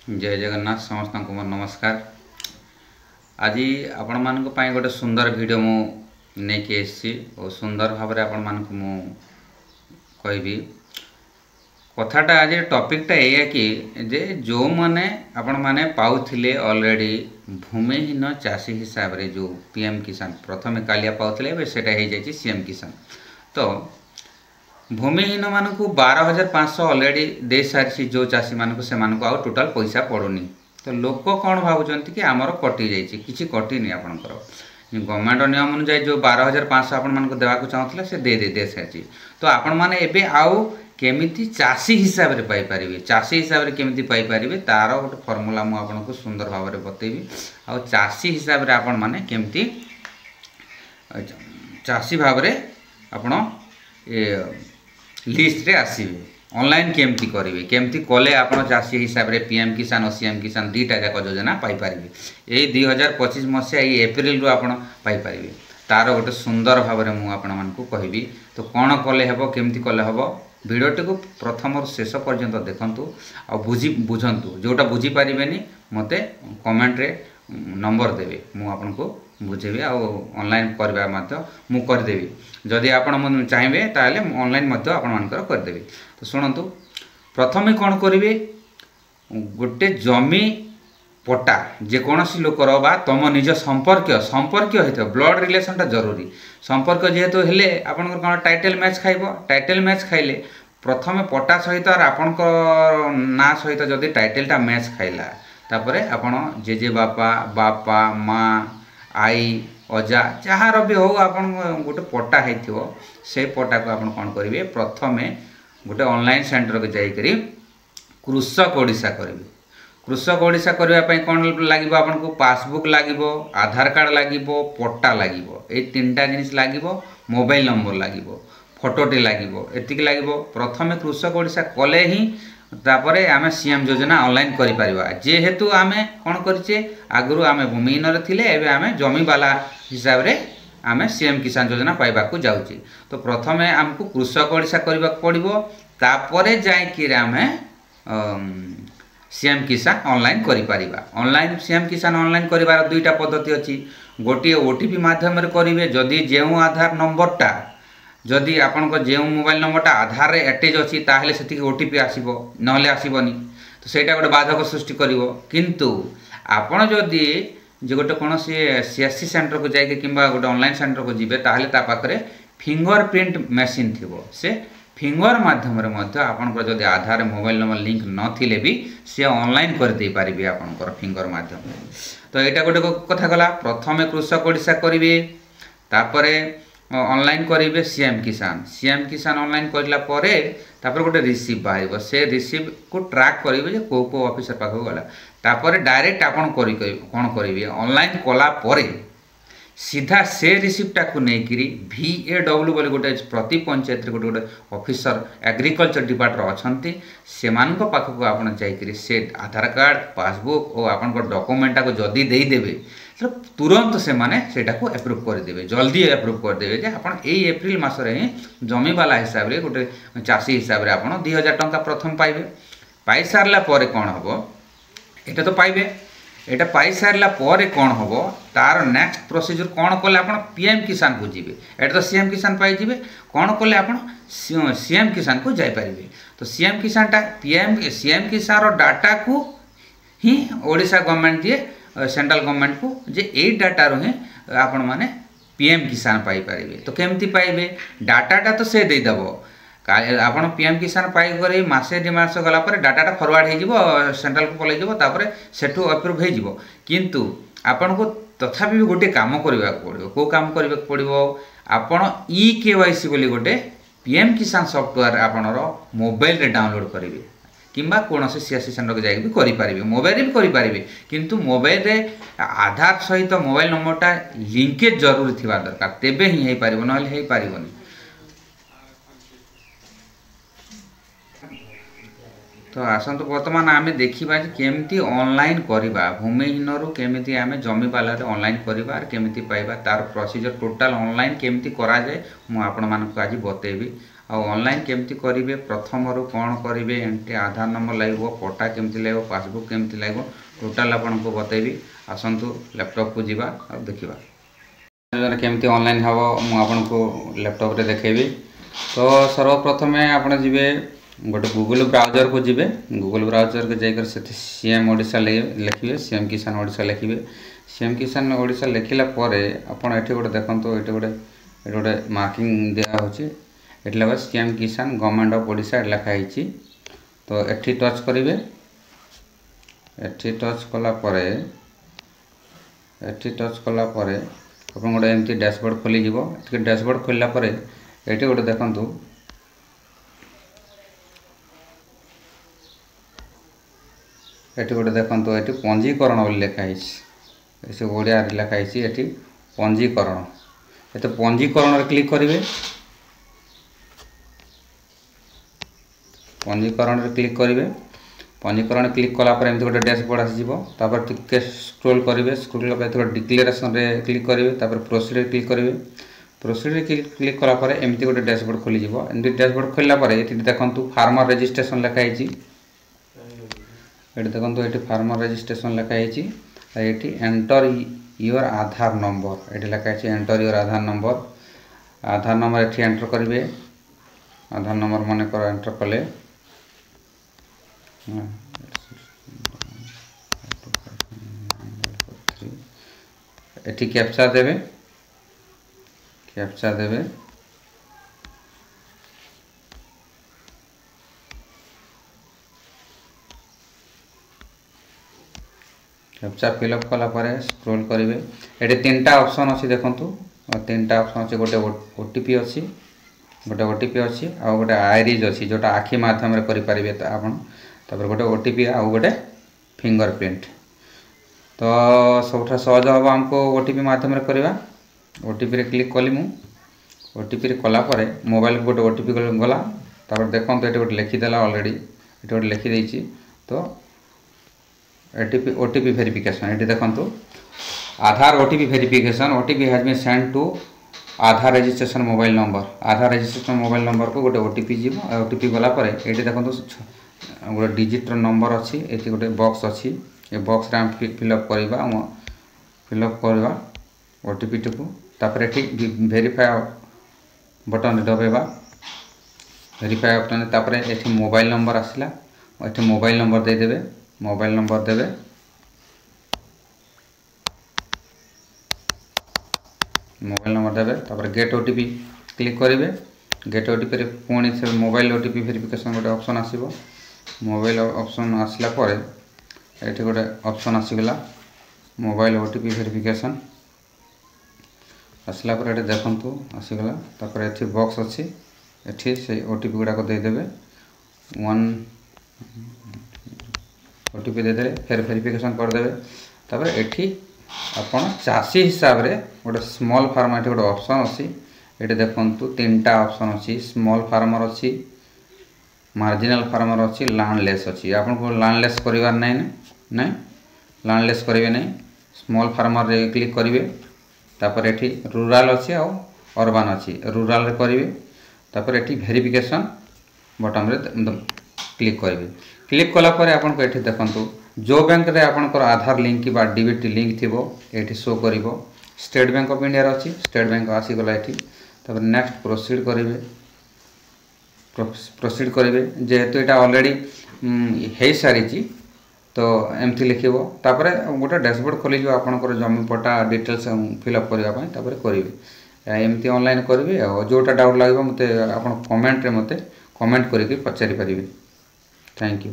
जय जगन्नाथ समस्त को मोर नमस्कार। आज आपण मान गोटे सुंदर वीडियो मु नहीं और सुंदर भाव में आपण मान कहबी कथाटा आज टॉपिकटा ये कि जे जो माने आपण माने पाउथिले ऑलरेडी भूमिहीन चाषी हिसाब रे जो पीएम किसान प्रथमे कालिया पाउथिले बे सेटा हे जायछि सीएम किसान। तो भूमिहीन मानक 12,500 ऑलरेडी दे सारी जो चाषी मानक से मानक आउ टोटाल पैसा पड़ुनी। तो लोक कौन भावुंट कि आमर कटि जाइए किसी कटिनी आपंकर गवर्नमेंट नियम अनुसार जो 12,500 आपण मानक देवाक चाहूले से दे सारी। तो आपण मैंने एबे आउ केमिति चाषी हिसाब रे पाई परिबे चाषी हिसाब रे केमिति पाई परिबे तार गोटे फॉर्मूला मु आपनको सुंदर भाव में बतेबी। आ चाषी हिसाब रे आपण माने केमिति चाषी भाव रे आपण लिस्ट रे आसीबे ऑनलाइन केमती करेंगे केमती कले आप चाषी हिसाब रे पीएम किसान और सीएम किसान दुईटा जाक योजना पाइपर यही 2025 मसीहा ये एप्रिल रू आप पाइपर तार गोटे सुंदर भाव में मुझे कहबी। तो कौन कले हेब केमती कले हेब भिडियोटी को प्रथम शेष पर्यंत देखंतु आ बुझंतु जोटा बुझी पारिबेनी मते कमेंट रे नंबर देवे मु आपनको बुझेबी आ ऑनलाइन करबा मध्य मु करदेबी जदि आपण चाहिए ताले ऑनलाइन मध्य आपण मानकर करदेबी। तो शुणु प्रथमे कौन करेंगे गोटे जमी पट्टा जेकोसी लोकर बा तुम निज संपर्क होता ब्लड रिलेशनटा जरूरी संपर्क जेहेतु हेले आपण कौन टाइटल मैच खाइब टाइटल मैच खाइले प्रथमे पट्टा सहित आपण ना सहित जदि टाइटलटा मैच खाइला तापरे आपण जेजे बापा बापा माँ आई अजा जार भी हो आपन गोटे पट्टा होइथिबो से पट्टा को आपण कौन करेंगे प्रथमे गोटे ऑनलाइन सेंटर को जाइकरी कृषक ओडिशा करेंगे। कृषक ओडिशा करने कौन लगे आपको पासबुक लगे आधार कार्ड लगे पट्टा लगे ये तीनटा जिनिस लगे मोबाइल नंबर लगे फोटोटे लगे एतिक लगे प्रथमे कृषक ओडिशा कले ही तापरे आमे सीएम योजना ऑनलाइन करि परिबा जेहेतु आमे कौन करछे आगुरु आमे भूमिहीन थिले एबे आमे जमी वाला हिसाब रे आमे सीएम किसान योजना पाइबा को जाउची। तो प्रथमे आमको कृषक ओडिशा करबा पड़िबो तापरे जाय कि आमे सीएम किसान ऑनलाइन करि परिबा। ऑनलाइन सीएम किसान ऑनलाइन करिवार दुईटा पद्धति अछि गोटे ओटीपी माध्यम रे करिवे जदि जेउ आधार नंबरटा जदि आपण जो मोबाइल नंबरटा आधार रे अटैच अच्छी ताहले सेतिक ओटीपी आसीबो नहले आसीबनी। तो सेटा गोटे बाधक सृष्टि करिवो किंतु आपण जदि जे गोटे कौन सीएससी सेंटर को जाइए कि गोटे ऑनलाइन सेंटर को जीवे ताहले ता पाखरे फिंगरप्रिंट मशीन थिबो से फिंगर माध्यम रे मध्य आपनकर जदि आधार मोबाइल नंबर लिंक नथिले भी से ऑनलाइन कर दे पारिबे आपनकर फिंगर माध्यम। तो एटा गोटे कथा गला प्रथमे कृषक ओडिशा करिवे तापरे ऑनलाइन करेंगे सीएम किसान ऑनलाइन करला परे तापर गोटे रिसीव बाहर से रिसीव को ट्रैक करेंगे को ऑफिसर पाखक गला तापर डायरेक्ट आपन कौन करेंगे ऑनलाइन कला परे सीधा से रिसीप्टा को लेकिन VAW बोले गोटे प्रति पंचायत रे गोटे ऑफिसर एग्रीकल्चर डिपार्टमेंट अच्छी से पाखक आपन जाइकरी से आधार कार्ड पासबुक और आपन डॉक्यूमेंटा को जदि देदेवे तो तुरंत से माने सेटा को एप्रूव करदेवे जल्दी एप्रूव करदेवे जे आपन एई एप्रिल मास रे ही जमी वाला हिसाब रे गोटे चाषी हिसाब रे आपन 2,000 टंका प्रथम पाइबे पाई सारला परे कौन हबो एटा तो पाइबे एटा पाई सारला परे कौन हबो तार नेक्स्ट प्रोसीजर कौन कले आपन पीएम किसान को जीवे एटा तो सीएम किसान पाई जीवे कौन कले आपन सीएम किसान को जाई परिबे। तो सीएम किसान टा सीएम किसान रो डाटा को ही ओडिशा गवर्नमेंट दिए सेंट्रल गवर्नमेंट को जे ए डाटा रहे आपण माने पीएम किसान पाई परिबे। तो केमती पाइबे डाटाटा तो से दे दबो आपण पीएम किसान पाई करे मासे 2 मास गला पर डाटाटा फॉरवर्ड हे जिवो सेंट्रल को पलै जिवो तापर सेठू अप्रूव हे जिवो किंतु आपण को तथापि गोटे काम करबा पड़िबो को काम करबा पड़िबो आपण KYC बोली गोटे पीएम किसान सॉफ्टवेयर आपणरो मोबाइल रे डाउनलोड करिवे किंबा कौन से सीएससी सेंटर को जाइए भी करें मोबाइल भी करें किंतु मोबाइल रे आधार सहित मोबाइल नंबरटा लिंकेज जरूरी थी दरकार तेबे ही हो पार ना हो पारनी। तो आसतु बर्तमान आम देखा केमती ऑनलाइन करवा भूमिहीन रु केमिति आमे जमी वाला ऑनलाइन करवा केमिति पाइबा तार प्रोसीजर टोटाल ऑनलाइन केमिति करा जाए मु आपण मानक आज बतेबी। ऑनलाइन केमती करेंगे प्रथम रु कौन करेंगे एंट्री आधार नंबर लगे पट्टा केमती लगे पासबुक केमती लगे टोटाल आपको बतेबी आसतु लैपटॉप को जीवा और देखा केमती ऑनलाइन हम मुझे लैपटॉप रे देखेबी। तो सर्वप्रथम आप जी गोटे गूगल ब्राउजर को जीवे गूगल ब्राउजर को जाकर सीएम ओडिशा लिखे सीएम किसान ओडिशा लिखे सीएम किसान ओडिशा लिखला आपड़ ये गोटे देखो ये गोटे मार्किंग दिया ये लगा सीएम किसान गवर्नमेंट ऑफ ओडिशा लिखाई। तो एठी टच करेंगे एठी टच कलापर आप गोटे एमती डैशबोर्ड खोली डैशबोर्ड खोलला ये गोटे देखु ये गोटे देखो ये पंजीकरण लिखाई से ओडिया लिखाई ये पंजीकरण ये पंजीकरण क्लिक करेंगे पंजीकरण क्लिक करेंगे पंजीकरण क्लिक कलापर एमती गोटे डैशबोर्ड आसपर टिके स्क्रोल करेंगे स्क्रोल डिक्लेरेशन रे क्लिक करेंगे प्रोसीड क्लिक करेंगे प्रोसीड क्लिक कलापर एमती गोटे डैशबोर्ड खोली एमती डैशबोर्ड खोलला ये देखो फार्मर रजिस्ट्रेशन लिखाई ये देखो ये फार्मर रजिस्ट्रेशन लिखाई ये एंटर योर आधार नंबर ये लिखाई एंटर योर आधार नंबर ये एंटर करेंगे आधार नंबर मन कर एंटर कले ये कैप्चा देवे कैप्चा फिलअप कलापर स्क्रोल करेंगे ये तीन टा ऑप्शन अच्छी देखु तीन टा ऑप्शन अच्छे गोटे ओटीपी अच्छी गोटे ओटीपी अच्छी आ गोटे आईरिज अच्छी जोटा आखि माध्यम करेंगे आपड़ गोटे ओटीपी आ गोटे फिंगरप्रिंट। तो सब सहज हम आमको ओटीपी माध्यम करवा ओटीपी क्लिक कली मु ओटीपी कलापर मोबाइल को गोटे ओटीपी गला देखो ये गोटे लिखिदेला अलरेडी ये गोटे लिखिदे। तो ओटीपी वेरिफिकेशन ये देखो Aadhaar OTP verification OTP has been send to Aadhaar registration mobile number को गोटे ओटीपी जीव ओटीपी गलापर ये देखो गोटे डिजिट नंबर अच्छी ये गोटे बॉक्स अच्छी ये बॉक्स रे हम फिलअप करवा ओटीपी टी को वेरीफाई बटन दबेबा वेरीफाई बटन ये मोबाइल नंबर आसला ये मोबाइल नंबर देदेवे मोबाइल नंबर देवे गेट ओटीपी क्लिक करेंगे गेट ओटीपी पुणी से मोबाइल ओटीपी वेरिफिकेशन गोटे ऑप्शन आसीबो मोबाइल ऑप्शन आसला पर ये गोटे ऑप्शन आसीगला मोबाइल ओटीपी वेरिफिकेशन आसला पर ये देखु आसीगला तापर ये बॉक्स अच्छी ये से ओटीपी गुड़ाक देदेवे 1 ओटीपी देदे फिर वेरिफिकेशन करदे तापर एठी आपण चाषी हिसाब रे गोटे स्मॉल फार्मर ये गोटे ऑप्शन अच्छी ये देखु तीन टा ऑप्शन अच्छी स्मॉल फार्मर अच्छी मार्जिनल फार्मर अच्छी लैंडलेस अच्छी आपको लैंडलेस करिवार नहीं लैंडलेस करेंगे नहीं स्मॉल फार्मर रे क्लिक करेंगे तापर एठी रूरल अच्छी आ अर्बन अच्छी रूरल रे करेंगे तापर एठी वेरिफिकेशन बटन रे क्लिक करेंगे क्लिक कलापर आपको ये देखो जो बैंक रे आपनकर आधार लिंक कि डीबीटी लिंक थी ये शो कर स्टेट बैंक ऑफ इंडिया अच्छी स्टेट बैंक आसीगला ये तापर नेक्स्ट प्रोसीड करेंगे जेहेतु यहाँ ऑलरेडी हो सारी तो एमती लिखिबो तापर गोटे डैशबोर्ड खोली आपनकर जमी पट्टा डिटेल्स फिलअप करने करेंगे एमती ऑनलाइन करेंगे जोटा डाउट लगे मत आप कमेंट रे मत कमेंट करके पचारि पारिबे। Thank you.